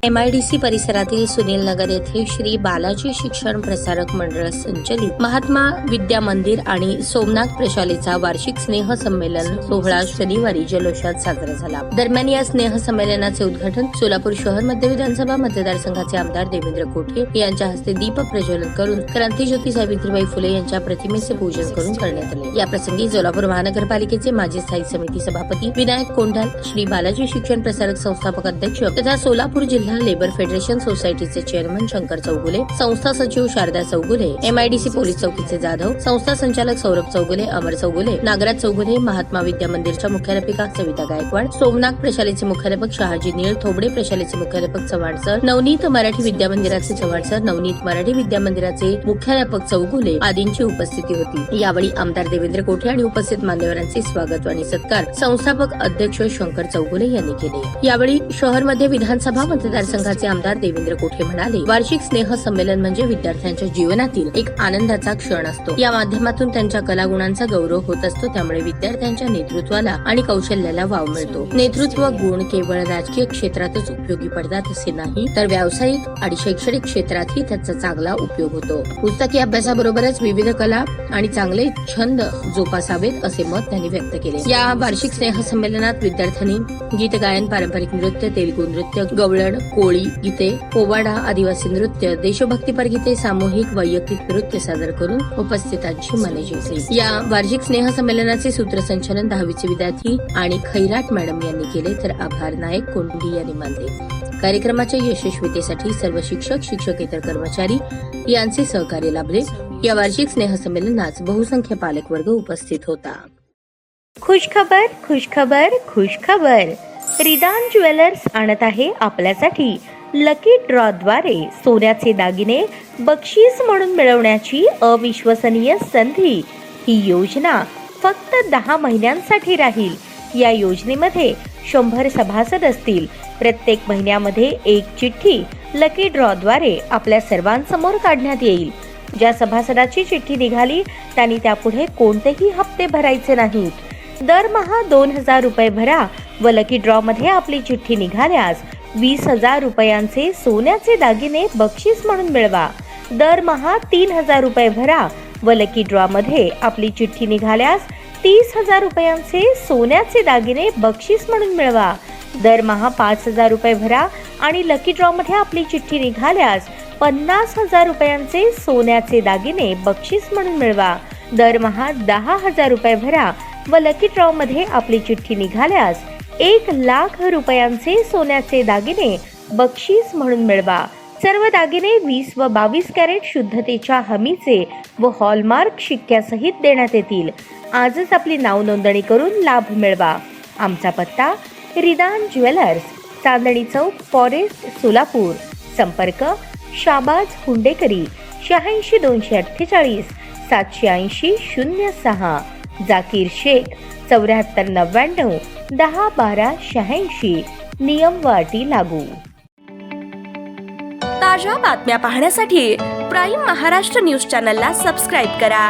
MIDC परिसरातील सुनील नगर येथे श्री बालाजी शिक्षण प्रसारक मंडळ संचलित महात्मा विद्या मंदिर आणि सोमनाथ प्रशालेचा वार्षिक स्नेह संमेलन सोहळा शनिवारी जल्लोषात साजरा झाला. दरम्यान या स्नेह संमेलनाचे उद्घाटन सोलापूर शहर मध्य विधानसभा मतदारसंघाचे आमदार देवेंद्र कोठे यांच्या हस्ते दीप प्रज्वलन करून क्रांतीज्योती सावित्रीबाई फुले यांच्या प्रतिमेचे पूजन करून करण्यात आले. या प्रसंगी सोलापूर महानगरपालिकेचे माजी स्थायी समिती सभापती विनायक कोंढाल, श्री बालाजी शिक्षण प्रसारक संस्थापक अध्यक्ष तथा सोलापूर जिल्हा लेबर फेडरेशन सोसायटीचे चेअरमन शंकर चौगुले, संस्था सचिव शारदा चौगुले, MIDC पोलीस चौकीचे जाधव, संस्था संचालक सौरभ चौगुले, अमर चौगुले, नागराज चौगुले, महात्मा विद्या मंदिरच्या मुख्याध्यापिका सविता गायकवाड, सोमनाथ प्रशालेचे मुख्याध्यापक शहाजी नीळ, थोबडे प्रशालेचे मुख्याध्यापक चव्हाण सर, नवनीत मराठी विद्या मंदिराचे चव्हाण सर, नवनीत मराठी विद्या मंदिराचे मुख्याध्यापक चौगुले आदींची उपस्थिती होती. यावेळी आमदार देवेंद्र कोठे आणि उपस्थित मान्यवरांचे स्वागत आणि सत्कार संस्थापक अध्यक्ष शंकर चौगुले यांनी केले. यावेळी शहर मध्ये विधानसभा मतदारसंघाचे आमदार देवेंद्र कोठे म्हणाले, वार्षिक स्नेह संमेलन म्हणजे विद्यार्थ्यांच्या जीवनातील एक आनंदाचा क्षण असतो. या माध्यमातून त्यांच्या कलागुणांचा गौरव होत असतो. त्यामुळे विद्यार्थ्यांच्या नेतृत्वाला आणि कौशल्याला वाव मिळतो. नेतृत्व गुण केवळ राजकीय क्षेत्रातच उपयोगी पडतात असे नाही, तर व्यावसायिक आणि शैक्षणिक क्षेत्रातही त्याचा चांगला उपयोग होतो. पुस्तकी अभ्यासाबरोबरच विविध कला आणि चांगले छंद जोपासावेत असे मत त्यांनी व्यक्त केले. या वार्षिक स्नेह संमेलनात विद्यार्थ्यांनी गीत गायन, पारंपरिक नृत्य, तेलुगू नृत्य, गवळण, कोळी गीते, पोवाडा, आदिवासी नृत्य, देशभक्तीपर गीते, सामूहिक वैयक्तिक नृत्य सादर करून उपस्थितांची मने जिंकली. या वार्षिक स्नेह संमेलनाचे सूत्रसंचालन 10वीचे विद्यार्थी आणि खैराट मॅडम यांनी केले, तर आभार नायक कोंडी यांनी मानले. कार्यक्रमाच्या यशस्वीतेसाठी सर्व शिक्षक, शिक्षकेतर कर्मचारी यांचे सहकार्य लाभले. या वार्षिक स्नेह संमेलनात बहुसंख्य पालक वर्ग उपस्थित होता. खुशखबर, खुशखबर, खुशखबर. रिदान ज्वेलर्स आणत आहे आपल्यासाठी लकी ड्रॉ द्वारे सोन्याचे दागिने बक्षीस म्हणून मिळवण्याची अविश्वसनीय संधी. ही योजना फक्त 10 महिन्यांसाठी राहील. या योजनेमध्ये 100 सभासद असतील. प्रत्येक महिन्यामध्ये एक चिठ्ठी लकी ड्रॉ द्वारे आपल्या सर्वांसमोर काढण्यात येईल. ज्या सभासदाची चिठ्ठी निघाली त्यांनी त्यापुढे कोणतेही हप्ते भरायचे नाहीत. दरमहा 2000 रुपये भरा व लकी ड्रॉ मध्ये आपली चिठ्ठी निघाल्यास 20,000 रुपयांचे सोन्याचे दागिने बक्षीस म्हणून मिळवा. दरमहा 3000 रुपये भरा व लकी ड्रॉ मध्ये आपली चिठ्ठी निघाल्यास 30,000 रुपयांचे सोन्याचे दागिने बक्षीस म्हणून मिळवा. दरमहा 5,000 रुपये भरा आणि लकी ड्रॉ मध्ये आपली चिठ्ठी निघाल्यास 50,000 रुपयांचे सोन्याचे दागिने बक्षीस म्हणून मिळवा. दरमहा 10,000 रुपये भरा व लकी ड्रॉ मध्ये आपली चिठ्ठी निघाल्यास 1,00,000 रुपयांचे सोन्याचे दागिने बक्षीस म्हणून मिळवा. सर्व दागिने 20 व 22 कॅरेट शुद्धतेच्या हमीचे व हॉलमार्क शिक्क्यासहित देण्यात येतील. आजच आपली नाव नोंदणी करून लाभ मिळवा. आमचा पत्ता रिदान ज्वेलर्स, चांदणी चौक, फॉरेस्ट, सोलापूर. संपर्क शाबाज हुंडेकरी 86 248 780 06, जाकीर शेख 74 99 10 12 86. नियम व अटी लागू. ताज्या बातम्या पाहण्यासाठी प्राईम महाराष्ट्र न्यूज चॅनलला सबस्क्राईब करा.